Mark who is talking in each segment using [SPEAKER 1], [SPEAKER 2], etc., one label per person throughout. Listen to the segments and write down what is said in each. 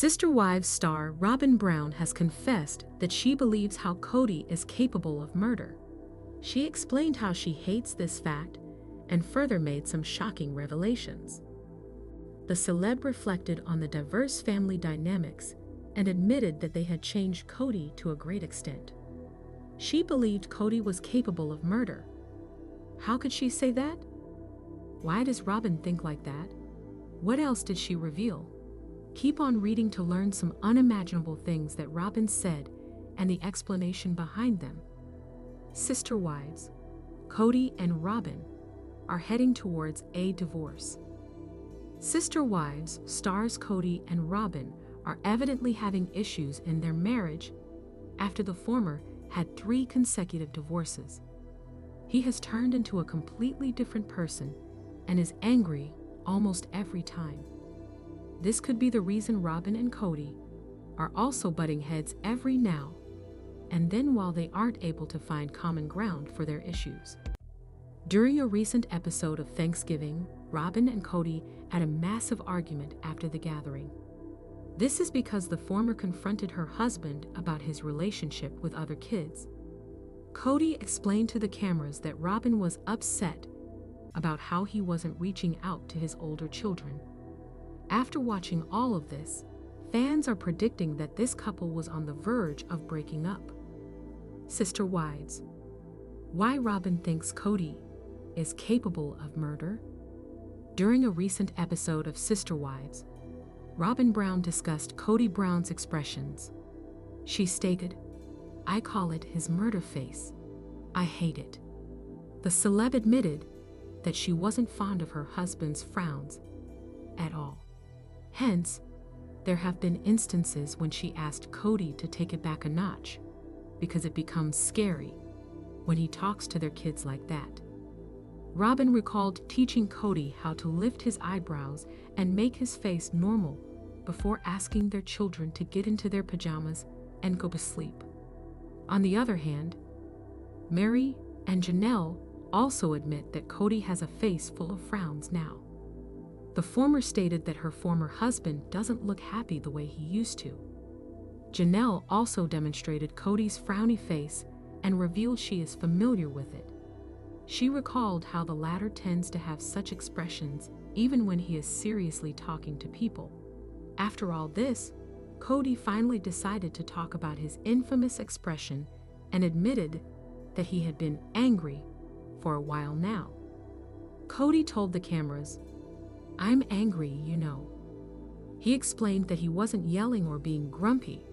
[SPEAKER 1] Sister Wives star ROBYN Brown has confessed that she believes how Kody is capable of murder. She explained how she hates this fact and further made some shocking revelations. The celeb reflected on the diverse family dynamics and admitted that they had changed Kody to a great extent. She believed Kody was capable of murder. How could she say that? Why does ROBYN think like that? What else did she reveal? Keep on reading to learn some unimaginable things that ROBYN said and the explanation behind them. Sister Wives, Kody and ROBYN are heading towards a divorce. Sister Wives stars Kody and ROBYN are evidently having issues in their marriage after the former had 3 consecutive divorces. He has turned into a completely different person and is angry almost every time. This could be the reason ROBYN and Kody are also butting heads every now and then while they aren't able to find common ground for their issues. During a recent episode of Thanksgiving, ROBYN and Kody had a massive argument after the gathering. This is because the former confronted her husband about his relationship with other kids. Kody explained to the cameras that ROBYN was upset about how he wasn't reaching out to his older children. After watching all of this, fans are predicting that this couple was on the verge of breaking up. Sister Wives, why ROBYN thinks Kody is capable of murder? During a recent episode of Sister Wives, ROBYN Brown discussed Kody Brown's expressions. She stated, "I call it his murder face. I hate it." The celeb admitted that she wasn't fond of her husband's frowns at all. Hence, there have been instances when she asked Kody to take it back a notch because it becomes scary when he talks to their kids like that. ROBYN recalled teaching Kody how to lift his eyebrows and make his face normal before asking their children to get into their pajamas and go to sleep. On the other hand, Mary and Janelle also admit that Kody has a face full of frowns now. The former stated that her former husband doesn't look happy the way he used to. Janelle also demonstrated Kody's frowny face and revealed she is familiar with it. She recalled how the latter tends to have such expressions even when he is seriously talking to people. After all this, Kody finally decided to talk about his infamous expression and admitted that he had been angry for a while now. Kody told the cameras, "I'm angry, you know." He explained that he wasn't yelling or being grumpy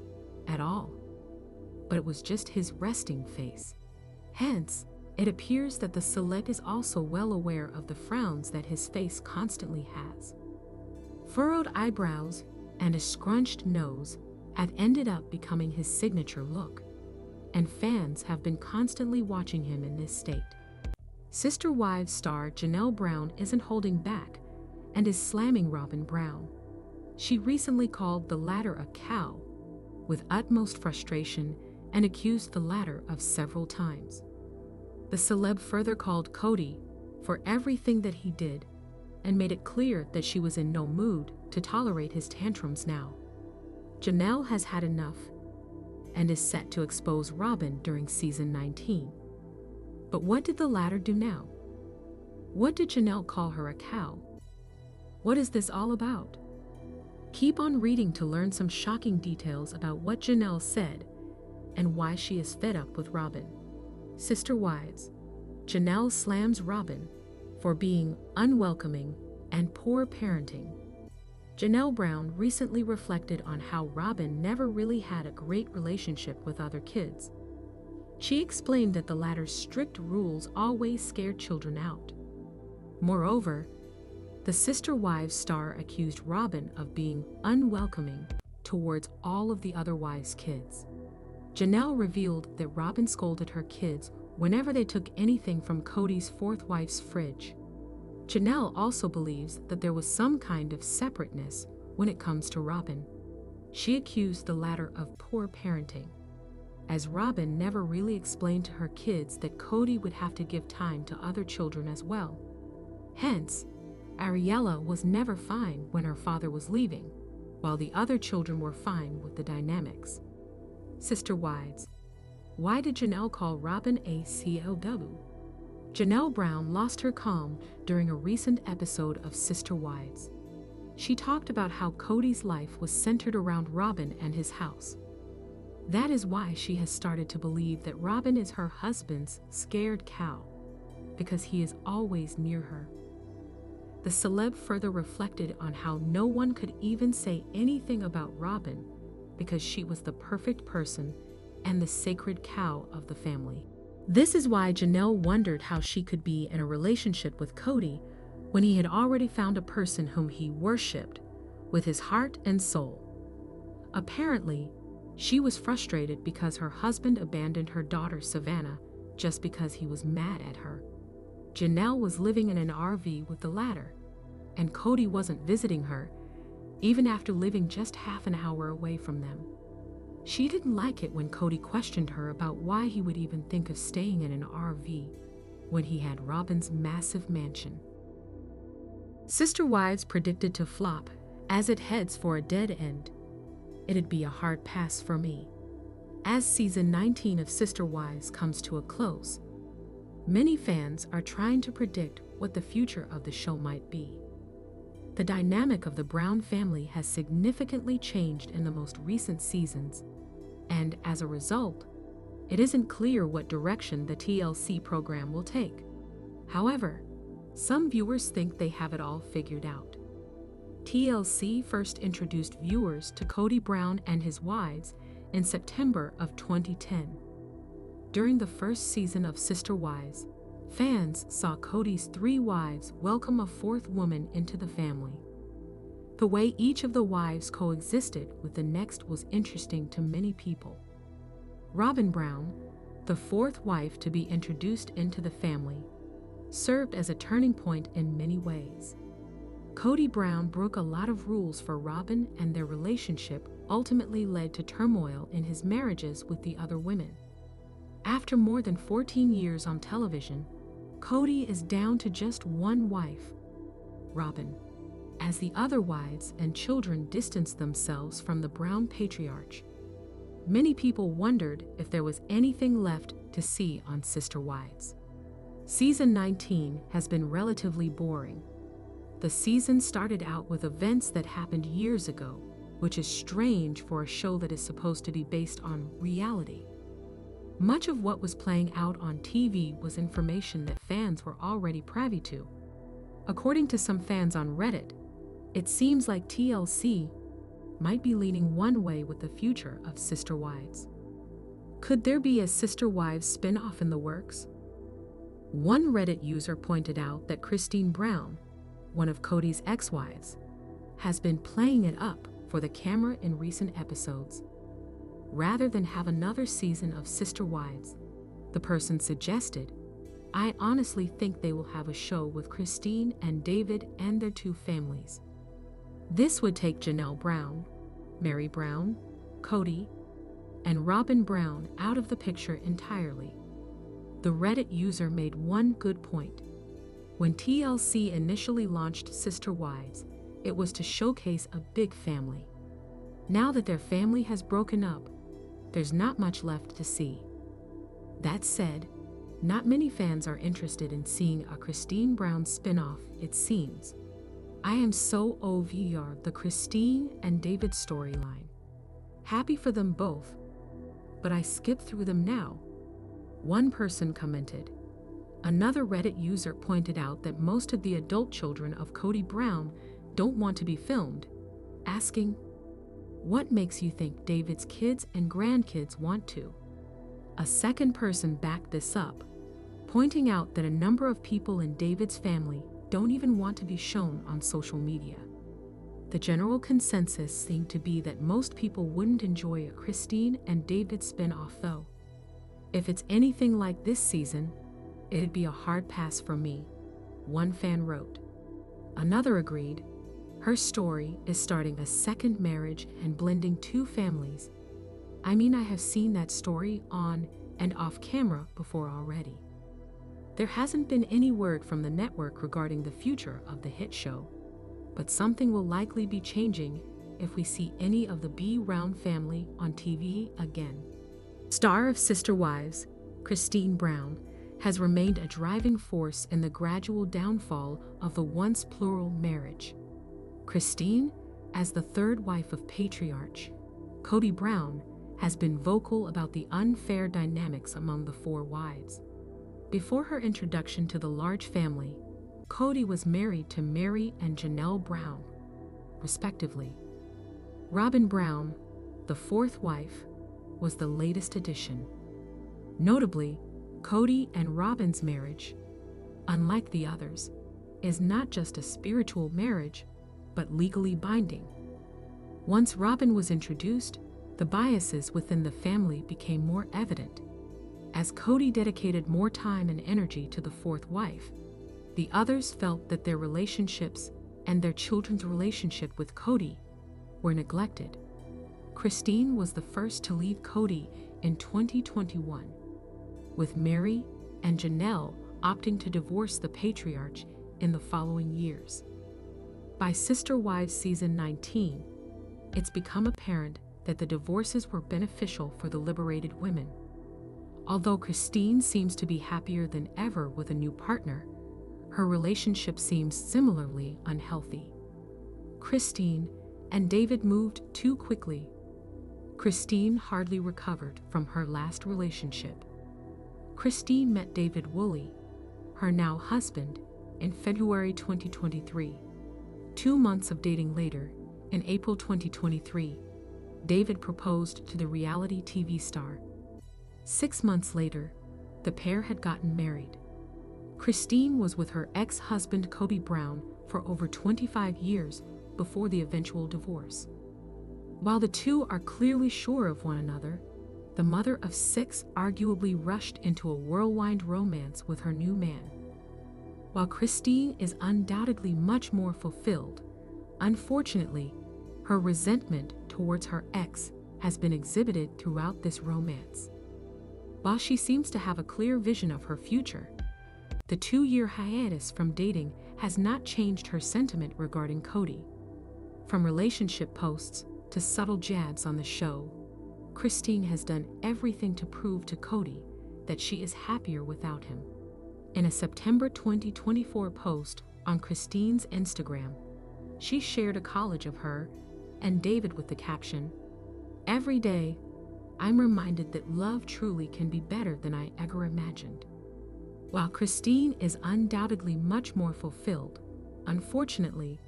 [SPEAKER 1] at all, but it was just his resting face. Hence, it appears that the celeb is also well aware of the frowns that his face constantly has. Furrowed eyebrows and a scrunched nose have ended up becoming his signature look, and fans have been constantly watching him in this state. Sister Wives star Janelle Brown isn't holding back and is slamming ROBYN Brown. She recently called the latter a cow with utmost frustration and accused the latter of several times. The celeb further called Kody for everything that he did and made it clear that she was in no mood to tolerate his tantrums now. Janelle has had enough and is set to expose ROBYN during season 19. But what did the latter do now? What did Janelle call her a cow? What is this all about? Keep on reading to learn some shocking details about what Janelle said and why she is fed up with ROBYN. Sister Wives, Janelle slams ROBYN for being unwelcoming and poor parenting. Janelle Brown recently reflected on how ROBYN never really had a great relationship with other kids. She explained that the latter's strict rules always scared children out. Moreover, the Sister Wives star accused ROBYN of being unwelcoming towards all of the other wives' kids. Janelle revealed that ROBYN scolded her kids whenever they took anything from Kody's fourth wife's fridge. Janelle also believes that there was some kind of separateness when it comes to ROBYN. She accused the latter of poor parenting, as ROBYN never really explained to her kids that Kody would have to give time to other children as well. Hence, Ariella was never fine when her father was leaving. while the other children were fine with the dynamics. Sister Wives. Why did Janelle call Robyn a CLW? Janelle Brown lost her calm during a recent episode of Sister Wives. She talked about how Kody's life was centered around Robyn and his house. That is why she has started to believe that Robyn is her husband's scared cow, because he is always near her. The celeb further reflected on how no one could even say anything about Robyn because she was the perfect person and the sacred cow of the family. This is why Janelle wondered how she could be in a relationship with Kody when he had already found a person whom he worshipped with his heart and soul. Apparently, she was frustrated because her husband abandoned her daughter Savannah just because he was mad at her. Janelle was living in an RV with the latter, and Kody wasn't visiting her, even after living just half an hour away from them. She didn't like it when Kody questioned her about why he would even think of staying in an RV when he had Robyn's massive mansion. Sister Wives predicted to flop as it heads for a dead end. It'd be a hard pass for me. As season 19 of Sister Wives comes to a close, many fans are trying to predict what the future of the show might be. The dynamic of the Brown family has significantly changed in the most recent seasons, and as a result, it isn't clear what direction the TLC program will take. However, some viewers think they have it all figured out. TLC first introduced viewers to Kody Brown and his wives in September of 2010. During the first season of Sister Wives, fans saw Kody's 3 wives welcome a 4th woman into the family. The way each of the wives coexisted with the next was interesting to many people. ROBYN Brown, the 4th wife to be introduced into the family, served as a turning point in many ways. Kody Brown broke a lot of rules for Robyn, and their relationship ultimately led to turmoil in his marriages with the other women. After more than 14 years on television, Kody is down to just 1 wife, Robyn, as the other wives and children distance themselves from the Brown patriarch. Many people wondered if there was anything left to see on Sister Wives. Season 19 has been relatively boring. The season started out with events that happened years ago, which is strange for a show that is supposed to be based on reality. Much of what was playing out on TV was information that fans were already privy to. According to some fans on Reddit, it seems like TLC might be leaning one way with the future of Sister Wives. Could there be a Sister Wives spin-off in the works? One Reddit user pointed out that Kody Brown, one of Kody's ex-wives, has been playing it up for the camera in recent episodes. Rather than have another season of Sister Wives, the person suggested, I honestly think they will have a show with Kody and David and their 2 families. This would take Janelle Brown, Mary Brown, Kody, and ROBYN Brown out of the picture entirely. The Reddit user made one good point. When TLC initially launched Sister Wives, it was to showcase a big family. Now that their family has broken up, there's not much left to see. That said, not many fans are interested in seeing a Kody Brown spin-off, it seems. I am so over the Kody and David storyline. Happy for them both, but I skip through them now. One person commented. Another Reddit user pointed out that most of the adult children of Kody Brown don't want to be filmed, asking, what makes you think David's kids and grandkids want to? A second person backed this up, pointing out that a number of people in David's family don't even want to be shown on social media. The general consensus seemed to be that most people wouldn't enjoy a Kody and David spin-off though. If it's anything like this season, it'd be a hard pass for me, one fan wrote. Another agreed, her story is starting a second marriage and blending 2 families. I mean, I have seen that story on and off camera before already. There hasn't been any word from the network regarding the future of the hit show, but something will likely be changing if we see any of the Brown family on TV again. Star of Sister Wives, Kody Brown, has remained a driving force in the gradual downfall of the once plural marriage. Kody, as the third wife of patriarch Kody Brown, has been vocal about the unfair dynamics among the four wives. Before her introduction to the large family, Kody was married to Mary and Janelle Brown, respectively. ROBYN Brown, the fourth wife, was the latest addition. Notably, Kody and ROBYN's marriage, unlike the others, is not just a spiritual marriage, but legally binding. Once ROBYN was introduced, the biases within the family became more evident. As Kody dedicated more time and energy to the fourth wife, the others felt that their relationships and their children's relationship with Kody were neglected. Kody was the first to leave Kody in 2021, with Mary and Janelle opting to divorce the patriarch in the following years. By Sister Wives Season 19, it's become apparent that the divorces were beneficial for the liberated women. Although Kody seems to be happier than ever with a new partner, her relationship seems similarly unhealthy. Kody and David moved too quickly. Kody hardly recovered from her last relationship. Kody met David Woolley, her now husband, in February 2023. 2 months of dating later, in April 2023, David proposed to the reality TV star. 6 months later, the pair had gotten married. Kody was with her ex-husband Kody Brown for over 25 years before the eventual divorce. While the two are clearly sure of one another, the mother of 6 arguably rushed into a whirlwind romance with her new man. While Kody is undoubtedly much more fulfilled, unfortunately, her resentment towards her ex has been exhibited throughout this romance. While she seems to have a clear vision of her future, the 2-year hiatus from dating has not changed her sentiment regarding Kody. From relationship posts to subtle jabs on the show, Kody has done everything to prove to Kody that she is happier without him. In a September 2024 post on Kody's Instagram, she shared a collage of her and David with the caption, "Every day, I'm reminded that love truly can be better than I ever imagined." While Kody is undoubtedly much more fulfilled, unfortunately,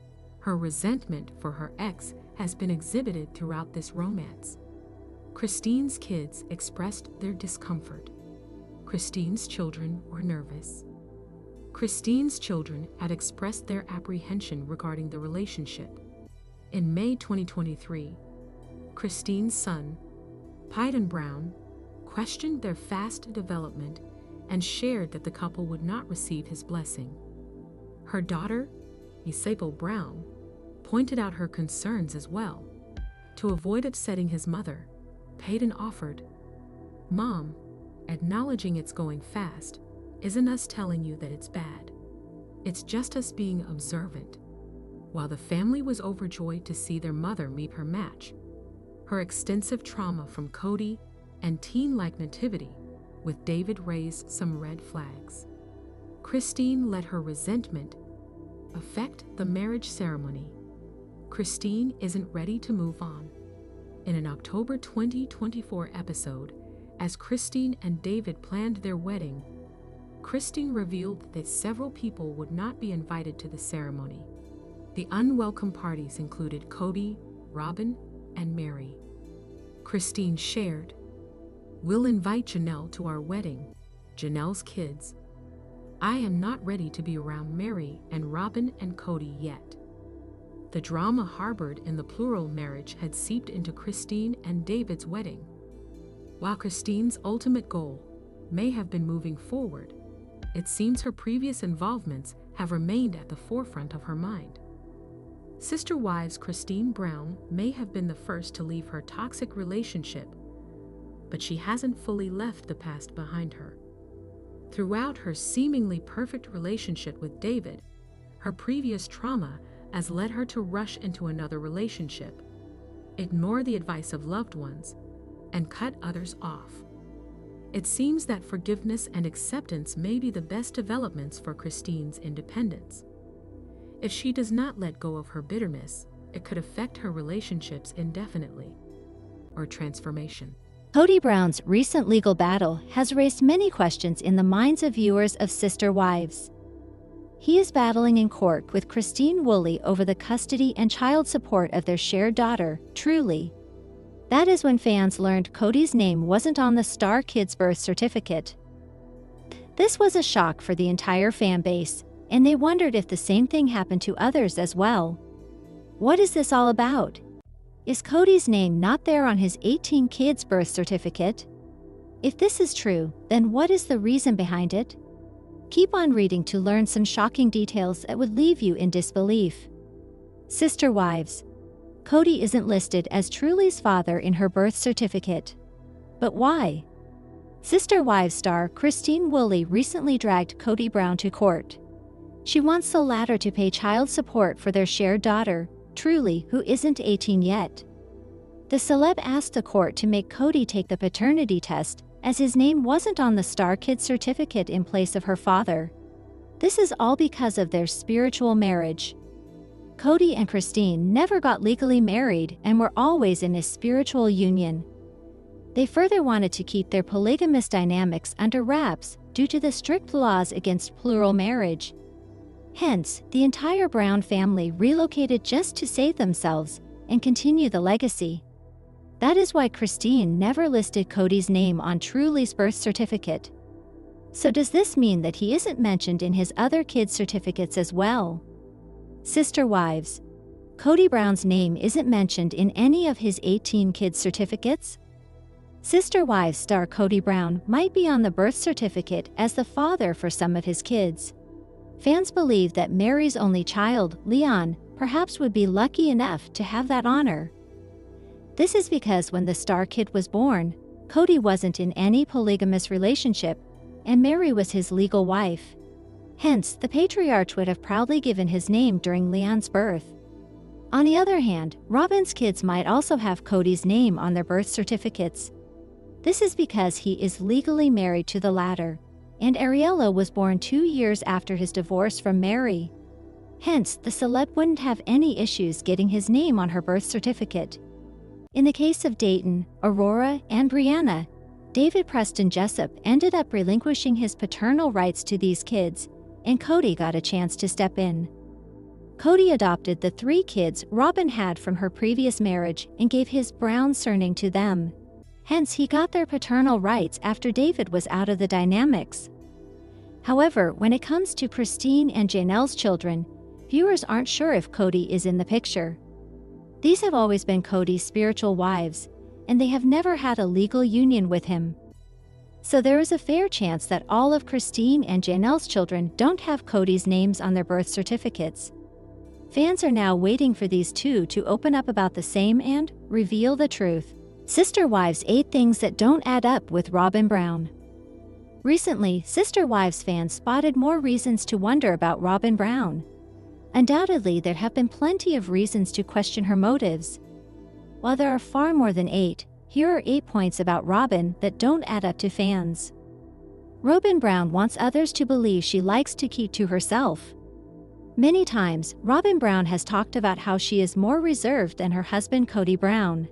[SPEAKER 1] her resentment for her ex has been exhibited throughout this romance. Kody's kids expressed their discomfort. Kody's children were nervous. Kody's children had expressed their apprehension regarding the relationship. In May 2023, Kody's son, Kody Brown, questioned their fast development and shared that the couple would not receive his blessing. Her daughter, Kody Brown, pointed out her concerns as well. To avoid upsetting his mother, Kody offered, "Mom, acknowledging it's going fast isn't us telling you that it's bad. It's just us being observant." While the family was overjoyed to see their mother meet her match, her extensive trauma from Kody and teen-like nativity with David raised some red flags. Kody let her resentment affect the marriage ceremony. Kody isn't ready to move on. In an October 2024 episode, as Kody and David planned their wedding, Kody revealed that several people would not be invited to the ceremony. The unwelcome parties included Kody, ROBYN, and Mary. Kody shared, "We'll invite Janelle to our wedding, Janelle's kids. I am not ready to be around Mary and ROBYN and Kody yet." The drama harbored in the plural marriage had seeped into Kody and David's wedding. While Kody's ultimate goal may have been moving forward, it seems her previous involvements have remained at the forefront of her mind. Sister Wives Kody Brown may have been the first to leave her toxic relationship, but she hasn't fully left the past behind her. Throughout her seemingly perfect relationship with David, her previous trauma has led her to rush into another relationship, ignore the advice of loved ones, and cut others off. It seems that forgiveness and acceptance may be the best developments for Christine's independence. If she does not let go of her bitterness, it could affect her relationships indefinitely. Or transformation.
[SPEAKER 2] Kody Brown's recent legal battle has raised many questions in the minds of viewers of Sister Wives. He is battling in court with Christine Woolley over the custody and child support of their shared daughter, Truly. That is when fans learned Kody's name wasn't on the star kid's birth certificate. This was a shock for the entire fan base, and they wondered if the same thing happened to others as well. What is this all about? Is Kody's name not there on his 18 kids' birth certificate? If this is true, then what is the reason behind it? Keep on reading to learn some shocking details that would leave you in disbelief. Sister Wives. Kody isn't listed as Truly's father in her birth certificate. But why? Sister Wives star Christine Woolley recently dragged Kody Brown to court. She wants the latter to pay child support for their shared daughter, Truly, who isn't 18 yet. The celeb asked the court to make Kody take the paternity test, as his name wasn't on the star kid certificate in place of her father. This is all because of their spiritual marriage. Kody and Christine never got legally married and were always in a spiritual union. They further wanted to keep their polygamous dynamics under wraps due to the strict laws against plural marriage. Hence, the entire Brown family relocated just to save themselves and continue the legacy. That is why Christine never listed Kody's name on Truly's birth certificate. So does this mean that he isn't mentioned in his other kids' certificates as well? Sister Wives. Kody Brown's name isn't mentioned in any of his 18 kids' certificates? Sister Wives star Kody Brown might be on the birth certificate as the father for some of his kids. Fans believe that Mary's only child, Leon, perhaps would be lucky enough to have that honor. This is because when the star kid was born, Kody wasn't in any polygamous relationship, and Mary was his legal wife. Hence, the patriarch would have proudly given his name during Leon's birth. On the other hand, ROBYN's kids might also have Kody's name on their birth certificates. This is because he is legally married to the latter, and Ariella was born 2 years after his divorce from Mary. Hence, the celeb wouldn't have any issues getting his name on her birth certificate. In the case of Dayton, Aurora, and Brianna, David Preston Jessup ended up relinquishing his paternal rights to these kids, and Kody got a chance to step in. Kody adopted the 3 kids ROBYN had from her previous marriage and gave his Brown surname to them. Hence, he got their paternal rights after David was out of the dynamics. However, when it comes to Christine and Janelle's children, viewers aren't sure if Kody is in the picture. These have always been Kody's spiritual wives, and they have never had a legal union with him. So there is a fair chance that all of Christine and Janelle's children don't have Kody's names on their birth certificates. Fans are now waiting for these two to open up about the same and reveal the truth. Sister Wives 8 Things That Don't Add Up with ROBYN Brown. Recently, Sister Wives fans spotted more reasons to wonder about ROBYN Brown. Undoubtedly, there have been plenty of reasons to question her motives. While there are far more than 8, here are 8 points about ROBYN that don't add up to fans. ROBYN Brown wants others to believe she likes to keep to herself. Many times, ROBYN Brown has talked about how she is more reserved than her husband Kody Brown.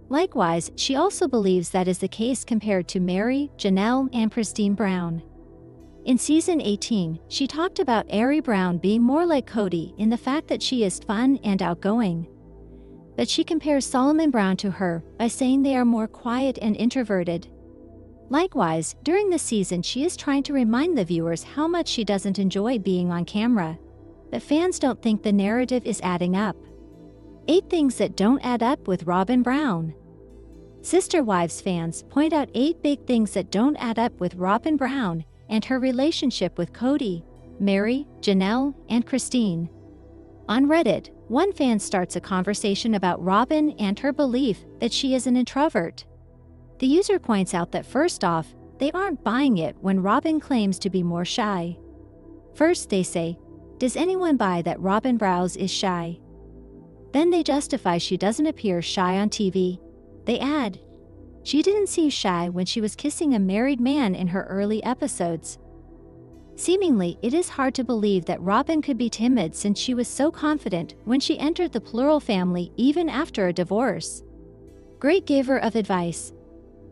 [SPEAKER 2] Likewise, she also believes that is the case compared to Mary, Janelle, and Christine Brown. In season 18, she talked about Ari Brown being more like Kody in the fact that she is fun and outgoing. But she compares Solomon Brown to her by saying they are more quiet and introverted. Likewise, during the season she is trying to remind the viewers how much she doesn't enjoy being on camera. But fans don't think the narrative is adding up. 8 Things That Don't Add Up with ROBYN Brown. Sister Wives fans point out 8 big things that don't add up with ROBYN Brown and her relationship with Kody, Mary, Janelle, and Christine. On Reddit, one fan starts a conversation about ROBYN and her belief that she is an introvert. The user points out that first off, they aren't buying it when ROBYN claims to be more shy. First, they say, "Does anyone buy that ROBYN Brown is shy?" Then they justify she doesn't appear shy on TV. They add, "She didn't seem shy when she was kissing a married man in her early episodes." Seemingly, it is hard to believe that Robyn could be timid since she was so confident when she entered the plural family even after a divorce. Great giver of advice.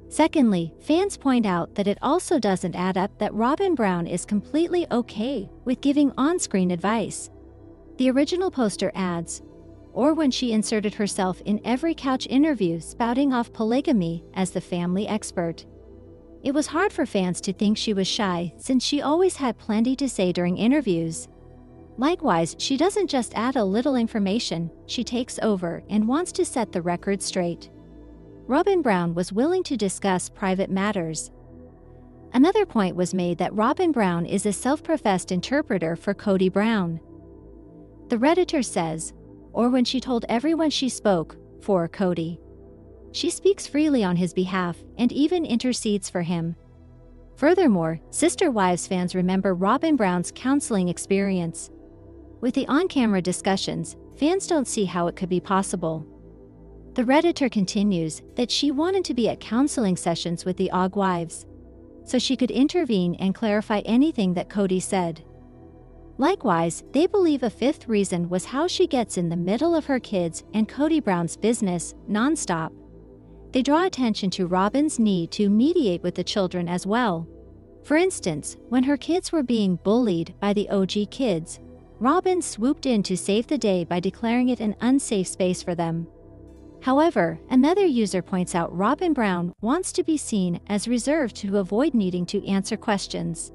[SPEAKER 2] Secondly, fans point out that it also doesn't add up that ROBYN Brown is completely okay with giving on-screen advice. The original poster adds, "or when she inserted herself in every couch interview spouting off polygamy as the family expert." It was hard for fans to think she was shy since she always had plenty to say during interviews. Likewise, she doesn't just add a little information, she takes over and wants to set the record straight. ROBYN Brown was willing to discuss private matters. Another point was made that ROBYN Brown is a self-professed interpreter for Kody Brown. The Redditor says, "or when she told everyone she spoke for Kody." She speaks freely on his behalf and even intercedes for him. Furthermore, Sister Wives fans remember ROBYN Brown's counseling experience. With the on-camera discussions, fans don't see how it could be possible. The Redditor continues that she wanted to be at counseling sessions with the Og Wives, so she could intervene and clarify anything that Kody said. Likewise, they believe a fifth reason was how she gets in the middle of her kids and Kody Brown's business, nonstop. They draw attention to Robyn's need to mediate with the children as well. For instance, when her kids were being bullied by the OG kids, Robyn swooped in to save the day by declaring it an unsafe space for them. However, another user points out ROBYN Brown wants to be seen as reserved to avoid needing to answer questions.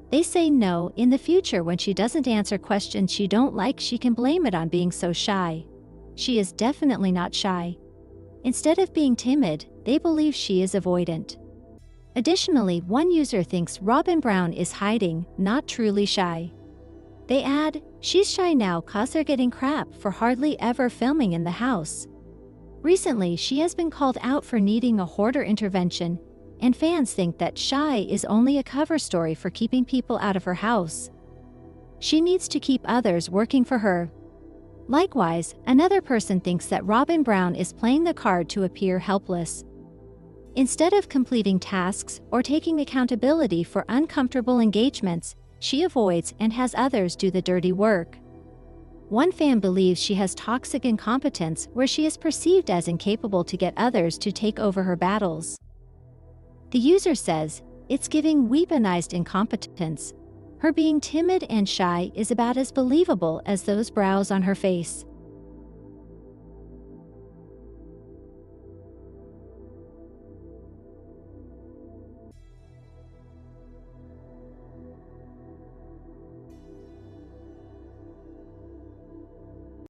[SPEAKER 2] They say no, in the future when she doesn't answer questions she don't like, she can blame it on being so shy. She is definitely not shy. Instead of being timid, they believe she is avoidant. Additionally, one user thinks ROBYN Brown is hiding, not truly shy. They add, "She's shy now 'cause they're getting crap for hardly ever filming in the house." Recently, she has been called out for needing a hoarder intervention, and fans think that shy is only a cover story for keeping people out of her house. She needs to keep others working for her. Likewise, another person thinks that ROBYN Brown is playing the card to appear helpless. Instead of completing tasks or taking accountability for uncomfortable engagements, she avoids and has others do the dirty work. One fan believes she has toxic incompetence where she is perceived as incapable to get others to take over her battles. The user says, "It's giving weaponized incompetence. Her being timid and shy is about as believable as those brows on her face."